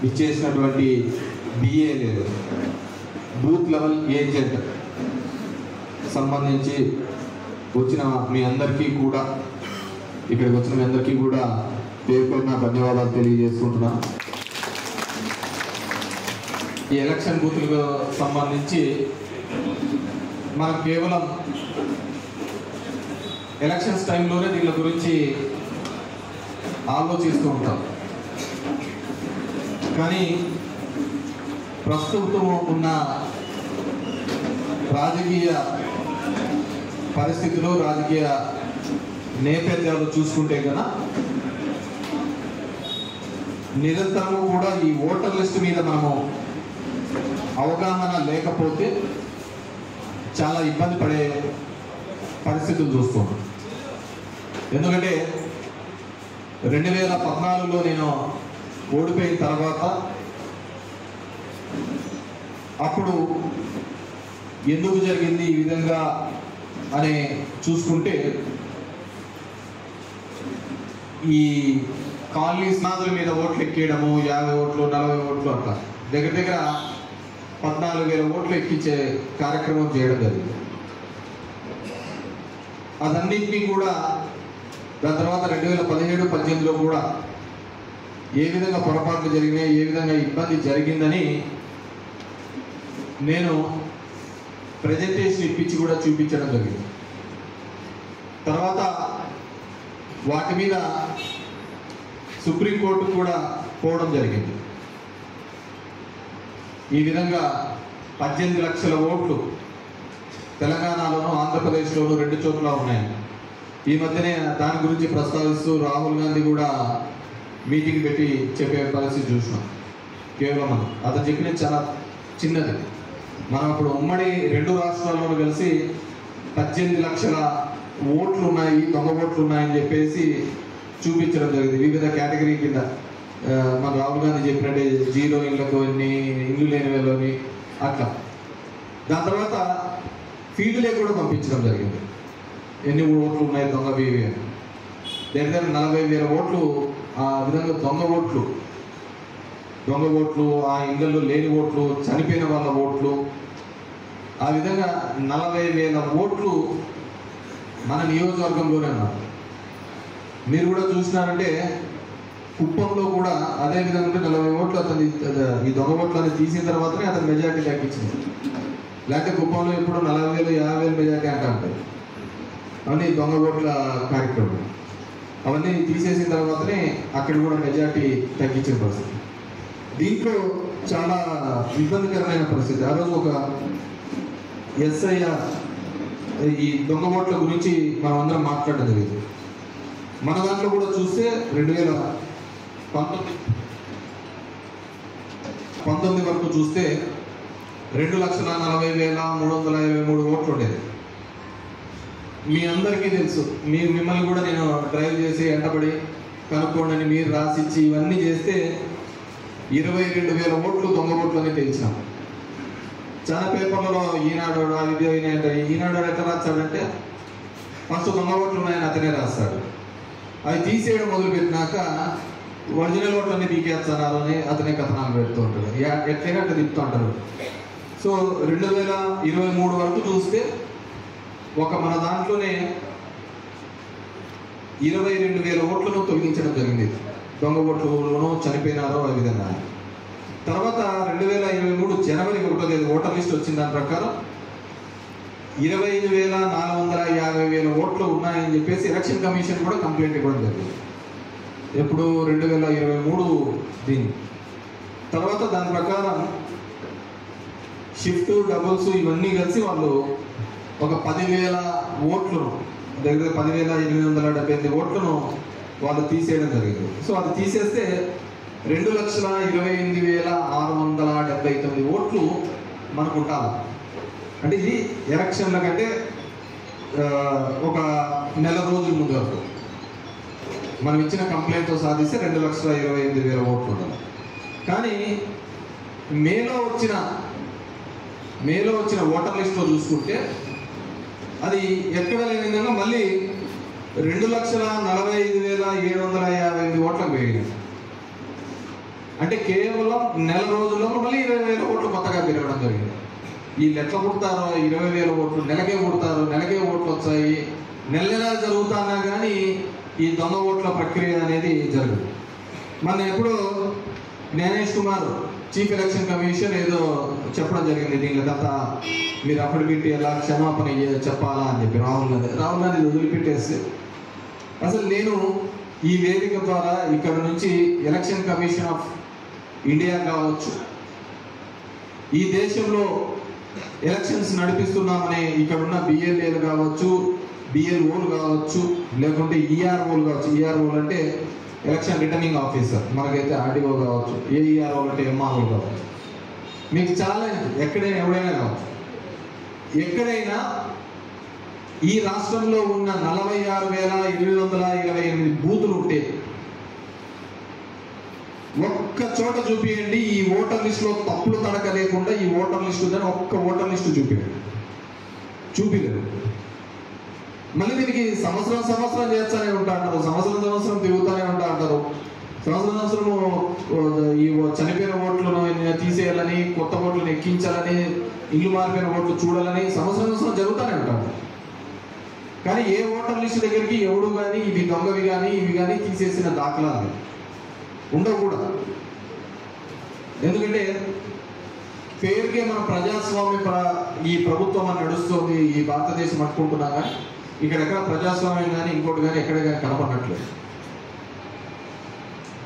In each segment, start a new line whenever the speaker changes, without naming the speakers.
ఇచ్చేసినటువంటి బిఏ లేదు, booth level agent సంబంధించి వచ్చిన మీ అందరికీ కూడా, ఇక్కడికి వచ్చిన మీ అందరికీ కూడా పేర్కొన్న ధన్యవాదాలు తెలియజేసుకుంటున్నాను. ఈ ఎలక్షన్ బూత్లకు సంబంధించి మనం కేవలం ఎలక్షన్స్ టైంలోనే దీని గురించి ఆలోచిస్తూ ఉంటాం. కానీ ప్రస్తుతం ఉన్న రాజకీయ పరిస్థితులు, రాజకీయ నేపథ్యాలు చూసుకుంటే కన్నా నిరంతరము కూడా ఈ ఓటర్ లిస్ట్ మీద మనము అవగాహన లేకపోతే చాలా ఇబ్బంది పడే పరిస్థితులు చూస్తున్నాం. ఎందుకంటే 2014లో నేను ఓడిపోయిన తర్వాత అప్పుడు ఎందుకు జరిగింది ఈ విధంగా అని చూసుకుంటే, ఈ కాలనీ స్నాదుల మీద ఓట్లు ఎక్కేయడము, 50 ఓట్లు 40 ఓట్లు అట్లా దగ్గర దగ్గర 14,000 ఓట్లు ఎక్కించే కార్యక్రమం చేయడం జరిగింది. అదన్నింటినీ కూడా దాని తర్వాత 2017-18లో కూడా ఏ విధంగా పొరపాట్లు జరిగినాయి, ఏ విధంగా ఇబ్బంది జరిగిందని నేను ప్రజెంటేషన్ ఇప్పించి కూడా చూపించడం జరిగింది. తర్వాత వాటి మీద సుప్రీంకోర్టు కూడా పోవడం జరిగింది. ఈ విధంగా 18 లక్షల ఓట్లు తెలంగాణలోను ఆంధ్రప్రదేశ్లోను 2 చోట్ల ఉన్నాయి. ఈ మధ్యనే దాని గురించి ప్రస్తావిస్తూ రాహుల్ గాంధీ కూడా మీటింగ్ పెట్టి చెప్పే పరిస్థితి చూసినాం. కేవలం అతను చెప్పినది చాలా చిన్నది. మనం అప్పుడు ఉమ్మడి 2 రాష్ట్రాల్లోనూ కలిసి 18 లక్షల ఓట్లు ఉన్నాయి, దొంగ ఓట్లు ఉన్నాయని చెప్పేసి చూపించడం జరిగింది. వివిధ కేటగిరీ కింద మన రాహుల్ గాంధీ చెప్పినట్టే 0 ఇళ్లకు ఎన్ని, ఇల్లు లేని వాళ్ళని అట్లా. దాని తర్వాత ఫీల్డ్లే కూడా పంపించడం జరిగింది. ఎన్ని ఓట్లు ఉన్నాయి దొంగవి దగ్గర 40,000 ఓట్లు ఆ విధంగా దొంగ ఓట్లు, ఆ ఇళ్లలో లేని ఓట్లు, చనిపోయిన వాళ్ళ ఓట్లు, ఆ విధంగా 40,000 ఓట్లు మన నియోజకవర్గంలోనే ఉన్నారు. మీరు కూడా చూసినారంటే కుప్పంలో కూడా అదే విధంగా 40 ఓట్లు అతను ఈ దొంగ ఓట్లని తీసిన తర్వాతనే అతను మెజార్టీ తగ్గించింది. లేకపోతే కుప్పంలో ఇప్పుడు 40,000 50,000 మెజార్టీ అంటా ఉంటాయి. అవన్నీ దొంగ ఓట్ల కార్యక్రమం. అవన్నీ తీసేసిన తర్వాతనే అక్కడ కూడా మెజార్టీ తగ్గించిన పరిస్థితి. దీంట్లో చాలా ఇబ్బందికరమైన పరిస్థితి. ఆ రోజు ఒక ఎస్ఐఆర్ ఈ దొంగ ఓట్ల గురించి మనం అందరం మాట్లాడడం జరిగింది. మన దాంట్లో కూడా చూస్తే 2019 వరకు చూస్తే 2,40,323 ఓట్లు ఉండేది. మీ అందరికీ తెలుసు, మిమ్మల్ని కూడా నేను డ్రైవ్ చేసి ఎంటబడి కనుక్కోండి అని మీరు రాసిచ్చి ఇవన్నీ చేస్తే 22,000 ఓట్లు దొంగ ఓట్లు అని తెలిసినాం. చాలా పేపర్లలో ఈనాడు ఈనాడు ఎట్లా రాస్తాడంటే ఫస్ట్ దొంగ ఓట్లు ఉన్నాయని అతనే రాస్తాడు. అవి తీసేయడం మొదలుపెట్టినాక ఒరిజినల్ ఓట్లన్నీ పీకేస్తున్నారు అని అతనే కథనాలు పెడుతూ ఉంటాడు. ఎట్లయినా అట్లా తిప్పుతూ ఉంటారు. సో 2023 వరకు చూస్తే మన దాంట్లోనే 22,000 ఓట్లను తొలగించడం జరిగింది. దొంగ ఓట్లను చనిపోయినారో ఆ విధంగా. తర్వాత 2023 జనవరి 1వ తేదీ ఓటర్ లిస్ట్ వచ్చిన దాని ప్రకారం 25,450,000 ఓట్లు ఉన్నాయని చెప్పేసి ఎలక్షన్ కమిషన్ కూడా కంప్లైంట్ ఇవ్వడం జరిగింది. ఎప్పుడు 2023 దీన్ని. తర్వాత దాని ప్రకారం షిఫ్ట్ డబుల్స్ ఇవన్నీ కలిసి వాళ్ళు ఒక 10,000 ఓట్లను దగ్గర 10,878 ఓట్లను వాళ్ళు తీసేయడం జరిగింది. సో అది తీసేస్తే 2,28,679 ఓట్లు మనకు ఉండాలి. అంటే ఇది ఎలక్షన్ల కంటే ఒక నెల రోజుల ముందు వరకు మనం ఇచ్చిన కంప్లైంట్తో సాధిస్తే 2,28,000 ఓట్లు ఉండాలి. కానీ మేలో వచ్చిన ఓటర్ లిస్ట్లో చూసుకుంటే అది ఎక్కడ లేని విధంగా మళ్ళీ 2,45,750 ఓట్లకు పెరిగింది. అంటే కేవలం నెల రోజుల్లో మళ్ళీ 20,000 ఓట్లు కొత్తగా పెరగడం జరిగింది. వీళ్ళు ఎట్లా పుడతారో 20,000 ఓట్లు నెలకే పుడతారు, నెలకే ఓట్లు వచ్చాయి, నెల నెలా జరుగుతున్నా కానీ ఈ దొంగ ఓట్ల ప్రక్రియ అనేది జరగదు. మన ఎప్పుడు Gyanesh Kumar chief election commission ఏదో చెప్పడం జరిగింది, దీని గత మీరు అఫిడవిట్ ఎలా క్షమాపణ చెప్పాలా అని చెప్పి రాహుల్ గాంధీ వదిలిపెట్టేసి, అసలు నేను ఈ వేదిక ద్వారా ఇక్కడ నుంచి ఎలక్షన్ కమిషన్ ఆఫ్ ఇండియా కావచ్చు, ఈ దేశంలో ఎలక్షన్స్ నడిపిస్తున్నామనే ఇక్కడ ఉన్న బిఎల్ఏలు కావచ్చు, బిఎల్ఓలు కావచ్చు, లేకుంటే ఈఆర్ఓలు కావచ్చు. ఈఆర్ఓలు అంటే ఎలక్షన్ రిటర్నింగ్ ఆఫీసర్, మనకైతే ఆర్డీఓ కావచ్చు, ఏఈఆర్ఓ అంటే ఎంఆర్ఓ కావచ్చు. మీకు చాలా ఎక్కడైనా ఎవడైనా కావచ్చు, ఎక్కడైనా ఈ రాష్ట్రంలో ఉన్న 46,828 బూతులు ఉంటే ఒక్క చోట చూపియండి ఈ ఓటర్ లిస్ట్ లో తప్పులు తడక లేకుండా ఈ ఓటర్ లిస్టు ఒక్క ఓటర్ లిస్టు చూపిలేదు. మళ్ళీ దీనికి సంవత్సరం చేస్తూనే ఉంటా అంటారు, సంవత్సరం తిరుగుతూనే ఉంటా అంటారు. సంవత్సరము ఈ చనిపోయిన ఓట్లను తీసేయాలని, కొత్త ఓట్లను ఎక్కించాలని, ఇల్లు మారిపోయిన ఓట్లు చూడాలని సంవత్సరం జరుగుతూనే ఉంటారు. కానీ ఏ ఓటర్ లిస్టు దగ్గరికి ఎవడు కానీ ఇవి దొంగవి కానీ ఇవి కానీ తీసేసిన దాఖలాలు ఉండవు కూడా. ఎందుకంటే పేరుకే మన ప్రజాస్వామ్య ఈ ప్రభుత్వం అని నడుస్తుంది, ఈ భారతదేశం అనుకుంటున్నా కానీ ఇక్కడెక్కడ ప్రజాస్వామ్యం కానీ ఇంకోటి కానీ ఎక్కడ కానీ కనపడట్లేదు.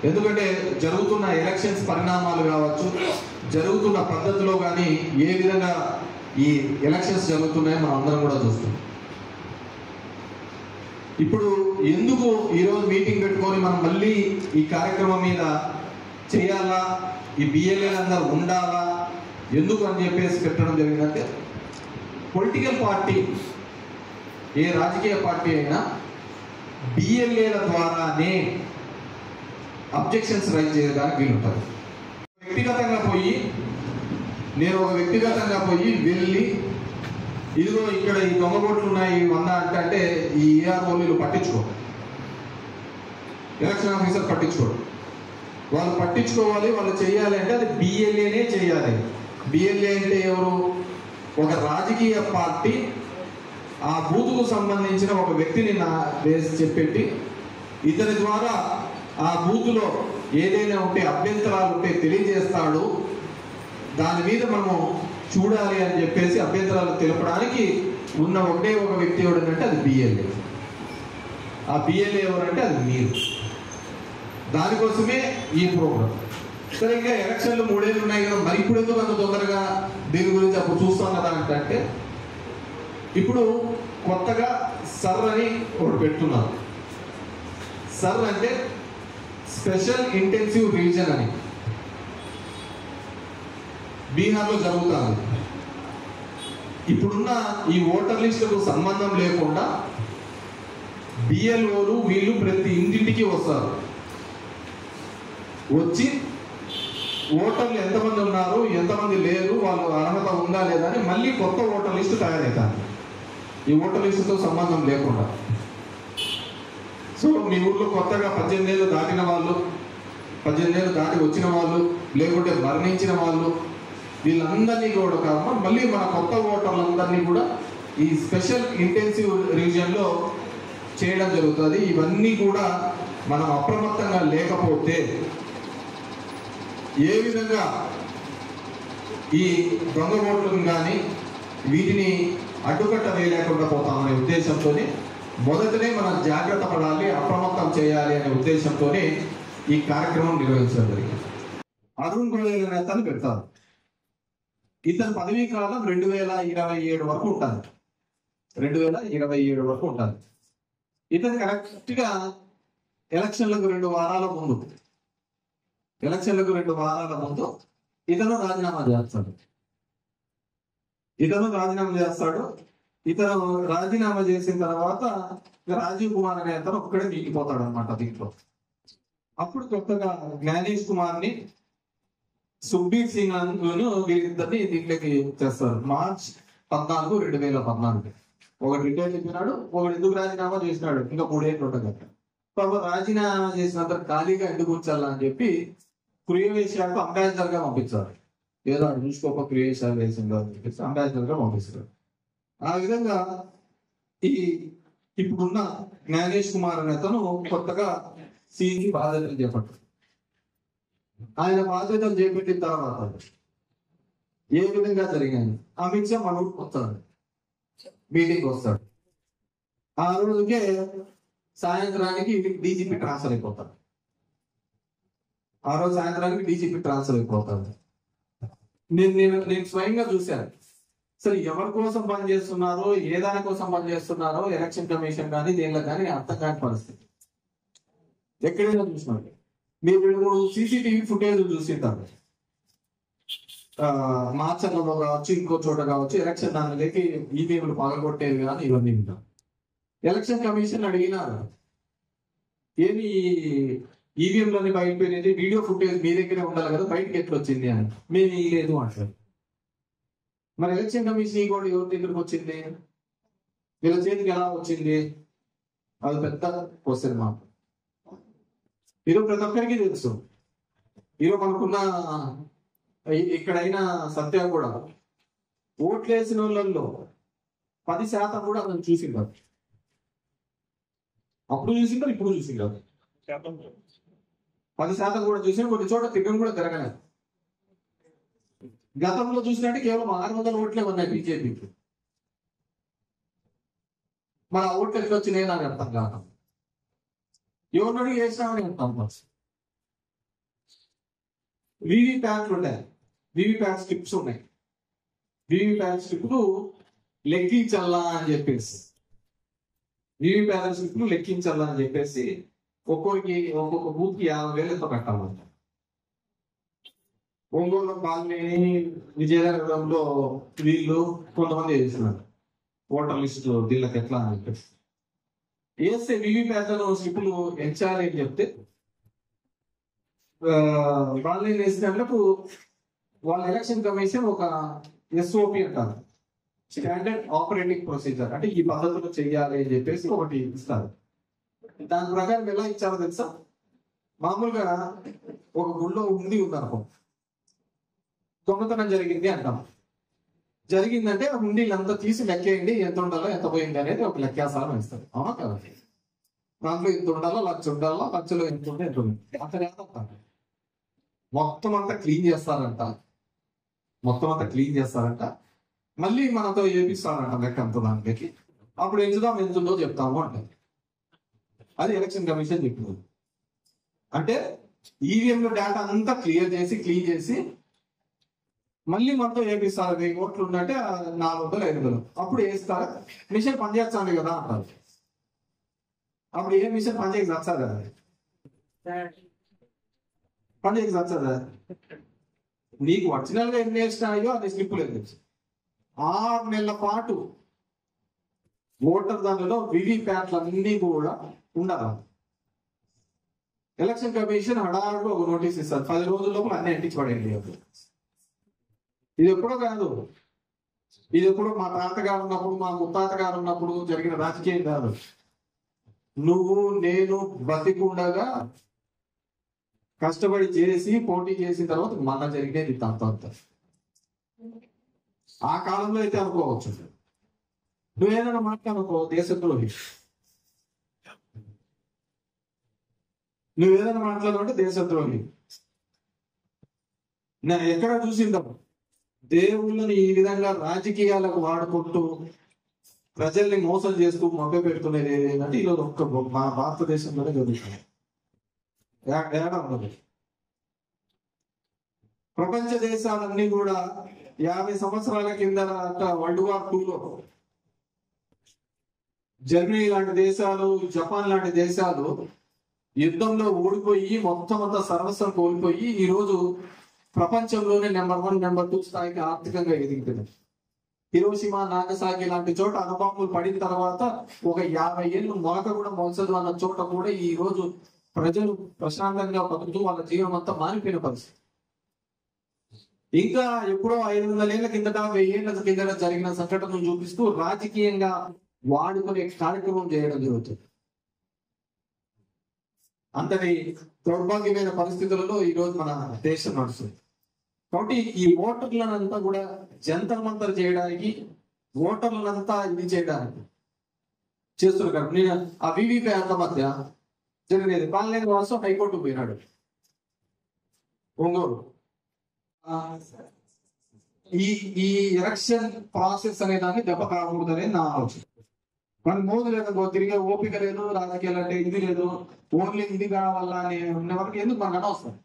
ఎందుకంటే జరుగుతున్న ఎలక్షన్స్ పరిణామాలు కావచ్చు, జరుగుతున్న పద్ధతిలో కానీ ఏ విధంగా ఈ ఎలక్షన్స్ జరుగుతున్నాయో మనం అందరం కూడా చూస్తున్నాం. ఇప్పుడు ఎందుకు ఈరోజు మీటింగ్ పెట్టుకొని మనం మళ్ళీ ఈ కార్యక్రమం మీద చేయాలా, ఈ బిఎల్ఏలు అందరూ ఉండాలా, ఎందుకు అని చెప్పేసి పెట్టడం జరిగిందంటే, పొలిటికల్ పార్టీ ఏ రాజకీయ పార్టీ అయినా బిఎల్ఏల ద్వారానే అబ్జెక్షన్స్ రైజ్ చేయడానికి వీలుంటుంది. నేను ఒక వ్యక్తిగతంగా పోయి వెళ్ళి ఇదిగో ఇక్కడ ఈ దొంగ ఓట్లు ఉన్నాయి 100 అంటే ఈ ఏఆర్ఓలు పట్టించుకోరు, ఎలక్షన్ ఆఫీసర్ పట్టించుకోరు. వాళ్ళు పట్టించుకోవాలి, వాళ్ళు చేయాలి అంటే అది బిఎల్ఏనే చేయాలి. బిఎల్ఏ అంటే ఎవరు? ఒక రాజకీయ పార్టీ ఆ బూతుకు సంబంధించిన ఒక వ్యక్తిని వేసి చెప్పెట్టి ఇతని ద్వారా ఆ బూతులో ఏదైనా ఉంటే అభ్యంతరాలు ఉంటే తెలియజేస్తాడు, దాని మీద మనము చూడాలి అని చెప్పేసి అభ్యంతరాలు తెలపడానికి ఉన్న ఒకటే ఒక వ్యక్తి ఎవడంటే అది బిఎల్ఏ. ఆ బిఎల్ఏ ఎవరంటే అది మీరు. దానికోసమే ఈ ప్రోగ్రాం. సరే, ఇంకా ఎలక్షన్లు 3 ఏళ్ళు ఉన్నాయి కదా, మరి ఇప్పుడు ఎందుకు అంత తొందరగా దీని గురించి అప్పుడు చూస్తాం కదా అంటే, ఇప్పుడు కొత్తగా సర్ అని ఒకటి పెడుతున్నారు. సర్ అంటే స్పెషల్ ఇంటెన్సివ్ రీజన్ అని బీహార్లో జరుగుతుంది. ఇప్పుడున్న ఈ ఓటర్ లిస్టుకు సంబంధం లేకుండా బిఎల్ఓలు వీళ్ళు ప్రతి ఇంటింటికి వస్తారు. వచ్చి ఓటర్లు ఎంతమంది ఉన్నారు, ఎంతమంది లేరు, వాళ్ళు అర్హత ఉందా లేదా అని మళ్ళీ కొత్త ఓటర్ లిస్టు తయారవుతారు, ఈ ఓటర్ లిస్టుతో సంబంధం లేకుండా. సో మీ ఊర్లో కొత్తగా 18 ఏళ్ళు దాటిన వాళ్ళు, 18 ఏళ్ళు దాటి వచ్చిన వాళ్ళు, లేకుంటే మరణించిన వాళ్ళు, వీళ్ళందరినీ కూడా కాకుండా మళ్ళీ మన కొత్త ఓటర్లందరినీ కూడా ఈ స్పెషల్ ఇంటెన్సివ్ రీజియన్లో చేయడం జరుగుతుంది. ఇవన్నీ కూడా మనం అప్రమత్తంగా లేకపోతే ఏ విధంగా ఈ దొంగ ఓట్లను కానీ వీటిని అడ్డుకట్ట వేయలేకుండా పోతామనే ఉద్దేశంతో మొదటనే మనం జాగ్రత్త పడాలి, అప్రమత్తం చేయాలి అనే ఉద్దేశంతో ఈ కార్యక్రమం నిర్వహించడం జరిగింది. అరుణ్ గోయల్ అనే అతను పెడతారు. ఇతని పదవీ కాలం 2027 వరకు ఉంటుంది. 2027 వరకు ఉంటుంది. ఇతను కరెక్ట్గా ఎలక్షన్లకు 2 వారాల ముందు ఇతను రాజీనామా చేస్తాడు. ఇతను రాజీనామా చేసిన తర్వాత రాజీవ్ కుమార్ అనే అతను ఒక్కడే మిగిలిపోతాడు అనమాట దీంట్లో. అప్పుడు కొత్తగా జ్ఞానేష్ కుమార్ ని, సుఖ్బీర్ సింగ్ వీరిద్దరిని దీంట్లోకి చేస్తారు. మార్చ్ 14, 2014. ఒకటి రిటైర్ అయిపోయినాడు, ఒకటి ఎందుకు రాజీనామా చేసినాడు, ఇంకా 3 ఏళ్ళు ఉండగట్ట. పాప రాజీనామా చేసినంత ఖాళీగా ఎందుకు ఉంచాలా అని చెప్పి క్రొయేషియాకు అంబాసిడర్ గా పంపించారు. ఏదో చూసుకోక క్రొయేషియా దేశంగా చెప్పేసి అంబాసిడర్ గా పంపిస్తారు. ఆ విధంగా ఈ ఇప్పుడున్న జ్ఞానేష్ కుమార్ అనే అతను కొత్తగా సిఈసి బాధ్యతలు చేపట్టారు. ఆయన బాధ్యతలు చేపట్టిన తర్వాత ఏ విధంగా జరిగాయి, అమిత్ షా మన ఊరికి వస్తాడు, మీటింగ్ వస్తాడు. ఆ రోజుకే సాయంత్రానికి డీజీపీ ట్రాన్స్ఫర్ అయిపోతాడు. ఆ రోజు సాయంత్రానికి డీజీపీ ట్రాన్స్ఫర్ అయిపోతాడు. నేను స్వయంగా చూశాను. సరే ఎవరి కోసం పనిచేస్తున్నారో, ఏ దాని కోసం పనిచేస్తున్నారో ఎలక్షన్ కమిషన్ కానీ దేనిలో కానీ అర్థం కాని పరిస్థితి. ఎక్కడైనా చూసినారు మీరు 2-3 సీసీటీవీ ఫుటేజ్ చూసింటారు. మార్చర్లలో కావచ్చు, ఇంకో చోట కావచ్చు, ఎలక్షన్ దానిలోకి ఈవీఎంలు పగలగొట్టేవి కానీ ఇవన్నీ ఉంటాం. ఎలక్షన్ కమిషన్ అడిగినారు, ఏమి ఈవీఎంలోని బయటపోయినది, వీడియో ఫుటేజ్ మీ దగ్గరే ఉండాలి కదా, బయటకి ఎట్లా వచ్చింది అని. మేము ఇయ్యలేదు అంటారు. మరి ఎలక్షన్ కమిషన్ ఈ కూడా ఎవరి దగ్గరకు వచ్చింది, వీళ్ళ చేతికి ఎలా వచ్చింది, అది పెద్ద క్వశ్చన్ మార్క్. ఈరోజు ప్రతి ఒక్కరికి తెలుసు. ఈరోజు మనకున్న ఇక్కడైనా సత్య కూడా ఓట్లేసిన వాళ్ళల్లో 10% కూడా అతను చూసింటారు. అప్పుడు చూసింటారు, ఇప్పుడు చూసింటారు. 10% కూడా చూసిన, కొన్ని చోట్ల తిరగడం కూడా జరగలేదు. గతంలో చూసినట్టు కేవలం 600 ఓట్లే ఉన్నాయి బీజేపీకి. మన ఓట్లు ఎట్లా వచ్చినాయి నాకు అర్థం కాదు. ఎవరినో చేసినామని అర్థం. వీవీప్యాట్లు ఉన్నాయి, వీవీప్యాట్ స్లిప్స్ ఉన్నాయి. వీవీప్యాట్ స్లిప్లు లెక్కించాలా అని చెప్పేసి, వీవీప్యాట్ స్లిప్లు లెక్కించాలా అని చెప్పేసి ఒక్కొక్క బూత్ కి 50,000 కట్టాలంట. ఒంగోలు, పాల్నేని, విజయనగరంలో వీళ్ళు కొంతమంది చేస్తున్నారు ఓటర్ లిస్టు దీళ్ళకి ఎట్లా అని చెప్పేసి. వేస్తే వీవీప్యాట్లను స్లిప్లు ఎంచాలి అని చెప్తే వాళ్ళని వేసినప్పుడు వాళ్ళ ఎలక్షన్ కమిషన్ ఒక ఎస్ఓపి అంటారు, స్టాండర్డ్ ఆపరేటింగ్ ప్రొసీజర్, అంటే ఈ పద్ధతిలో చెయ్యాలి అని చెప్పేసి ఒకటి ఇస్తారు. దాని ప్రకారం ఎలా ఇచ్చారో తెలుసా? మామూలుగా ఒక గుళ్ళో ఉందనుకో, దొంగతనం జరిగింది అంటాం. జరిగిందంటే ఆ హుండీలంతా తీసి లెక్కేయండి, ఎంత ఉండాలో ఎంత పోయింది అనేది ఒక లెక్కాసారం ఇస్తారు. అవునా కదా? దాంట్లో ఎంత ఉండాలో, లక్ష ఉండాలో, లక్షలో ఎంత ఉంటే ఎంత ఉంది అంత కాదంట. మొత్తం అంతా క్లీన్ చేస్తారంట, మొత్తం అంతా క్లీన్ చేస్తారంట. మళ్ళీ మనతో ఏపిస్తారంట లెక్క అంత దానికి. అప్పుడు ఎంచుదాం, ఎంతుందో చెప్తాము అంటారు. అది ఎలక్షన్ కమిషన్ చెప్తుంది. అంటే ఈవీఎంలో డేటా అంతా క్లియర్ చేసి, క్లీన్ చేసి మళ్ళీ మనతో ఏపిస్తారు. 1000 ఓట్లు ఉన్నట్టే 400, 500 అప్పుడు వేస్తారు. మిషన్ పనిచేస్తుంది కదా అంటారు. అప్పుడు ఏ మిషన్ పనిచేయక వచ్చారు కదా, పనిచేయక వచ్చారా? నీకు ఒరిజినల్ గా ఎన్ని వేసినాయో అది స్లిప్ లేదు. 6 నెలల పాటు ఓటర్ దానిలో వీవీప్యాట్లు అన్ని కూడా ఉండాలి. ఎలక్షన్ కమిషన్ హడారుగా ఒక నోటీస్ ఇస్తారు, 10 రోజుల లోపల అన్ని అంటించి పడేయండి. ఇది ఎప్పుడో కాదు, ఇది ఎప్పుడో మా తాతగారు ఉన్నప్పుడు, మా ముత్తాతగారు ఉన్నప్పుడు జరిగిన రాజకీయం కాదు. నువ్వు నేను బతికుండగా కష్టపడి చేసి పోటీ చేసిన తర్వాత మన జరిగేది అంత. ఆ కాలంలో అయితే అనుకోవచ్చు, నువ్వేదైనా మాట్లాడుకో దేశద్రోహి, నువ్వేదైనా మాట్లాడాలంటే దేశద్రోహి. నేను ఎక్కడ చూసిందాం దేవుళ్ళని ఈ విధంగా రాజకీయాలకు వాడుకుంటూ ప్రజల్ని మోసం చేస్తూ మభ్య పెడుతున్నది ఏంటంటే ఈరోజు మా భారతదేశంలోనే జరుగుతుంది. ఏడా ఉన్నది. ప్రపంచ దేశాలన్నీ కూడా 50 సంవత్సరాల కింద వరల్డ్ వార్ 2లో జర్మనీ లాంటి దేశాలు, జపాన్ లాంటి దేశాలు యుద్ధంలో ఓడిపోయి మొత్తం అంతా సర్వస్వం కోల్పోయి ఈ రోజు ప్రపంచంలోనే నెంబర్ 1, నెంబర్ 2 స్థాయికి ఆర్థికంగా ఎదిగిపోయింది. హిరోషిమా, నాగసాకి లాంటి చోట అణుబాంబులు పడిన తర్వాత ఒక 50 ఏళ్ళు మొలక కూడా మొలసదు అన్న చోట కూడా ఈ రోజు ప్రజలు ప్రశాంతంగా బతుకుతూ వాళ్ళ జీవనం అంతా మారిపోయిన పరిస్థితి. ఇంకా ఎప్పుడో 500 ఏళ్ల కిందట, 1000 ఏళ్ల కిందట జరిగిన సంఘటనలు చూపిస్తూ రాజకీయంగా వాడుకునే కార్యక్రమం చేయడం జరుగుతుంది. అంతటి దౌర్భాగ్యమైన పరిస్థితులలో ఈరోజు మన దేశం నడుస్తుంది. కాబట్టి ఈ ఓటర్లనంతా కూడా జంతర్ మంతర్ చేయడానికి, ఓటర్లనంతా ఇది చేయడానికి చేస్తున్నారు. నేను ఆ వివిప్యాట్ల మధ్య జరిగేది పాలనేని వాసు హైకోర్టు పోయినాడు ఒంగోలు. ఈ ఎలక్షన్ ప్రాసెస్ అనే దాన్ని దెబ్బ కాకూడదనే నా ఆలోచన. మన మోదు లేదు, తిరిగే ఓపిక లేదు, రాజకీయాలు అంటే ఇది లేదు, ఓన్లీ ఇది కావాలా అని ఉన్న వరకు ఎందుకు మనకు అనవసరం.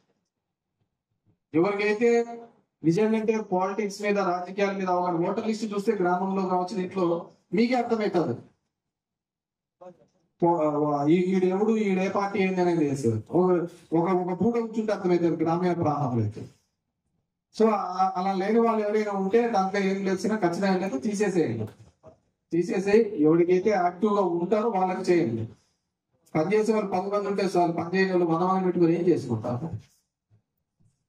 ఎవరికైతే నిజంగా పాలిటిక్స్ మీద, రాజకీయాల మీద ఒక ఓటర్ లిస్ట్ చూస్తే గ్రామంలో కావచ్చు, ఇంట్లో మీకే అర్థమవుతుంది ఈడెవడు, ఈడే పార్టీ ఏంది అనేది చేసేది. ఒక పూట కూర్చుంటే అర్థమవుతుంది గ్రామీణ ప్రాంతంలో అయితే. సో అలా లేని వాళ్ళు ఎవరైనా ఉంటే దాంట్లో ఏం తెలిసినా ఖచ్చితంగా లేదు, తీసేసేయండి. ఎవరికైతే యాక్టివ్ గా ఉంటారో వాళ్ళకి చేయండి. పనిచేసే వాళ్ళు 10 మంది ఉంటే సార్, పనిచేయని వాళ్ళు 100 మంది పెట్టుకుని ఏం చేసుకుంటారు.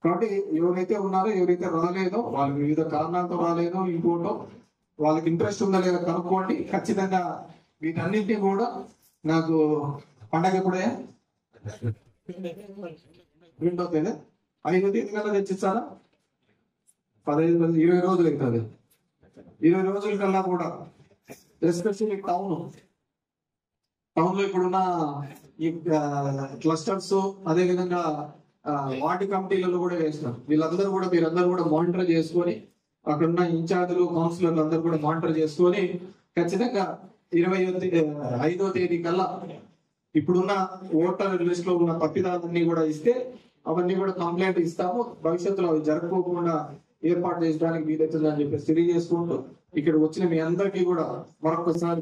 కాబట్టి ఎవరైతే ఉన్నారో, ఎవరైతే రాలేదో, వాళ్ళకి వివిధ కారణాలతో రాలేదో, ఇంకోటో వాళ్ళకి ఇంట్రెస్ట్ ఉందా లేదా కనుక్కోండి. ఖచ్చితంగా వీటన్నింటినీ కూడా నాకు పండగ ఎప్పుడే 2వ తేదీ 5వ తేదీ కల్లా తెచ్చిస్తారా? 15 20 రోజులు అవుతుంది. 20 రోజుల కల్లా కూడా ఎస్పెషల్లీ టౌన్ లో ఇప్పుడున్న ఈ క్లస్టర్స్, అదే విధంగా వార్డు కమిటీలలో కూడా వేసినారు. వీళ్ళందరూ కూడా మీరందరూ కూడా మానిటర్ చేసుకొని, అక్కడున్న ఇన్ఛార్జీలు, కౌన్సిలర్లు అందరూ కూడా మానిటర్ చేసుకొని ఖచ్చితంగా 25వ తేదీ కల్లా ఇప్పుడున్న ఓటర్ లిస్ట్ లో ఉన్న తప్పిదాలన్నీ కూడా ఇస్తే అవన్నీ కూడా కంప్లైంట్ ఇస్తాము. భవిష్యత్తులో అవి జరగకోకుండా ఏర్పాటు చేయడానికి వీలవుతుంది అని చెప్పేసి తెలియజేసుకుంటూ, ఇక్కడ వచ్చిన మీ అందరికీ కూడా మరొకసారి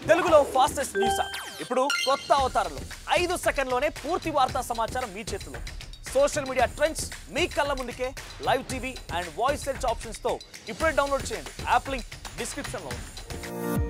తెలుగులో ఫాస్టెస్ట్ న్యూస్ ఇప్పుడు కొత్త అవతారంలో 5 సెకండ్లోనే పూర్తి వార్తా సమాచారం మీ చేతిలో. సోషల్ మీడియా ట్రెండ్స్ మీ కళ్ళ ముందుకే live TV and voice search options తో ఇప్పుడే డౌన్లోడ్ చేయండి. యాప్ లింక్ డిస్క్రిప్షన్ లో ఉంది.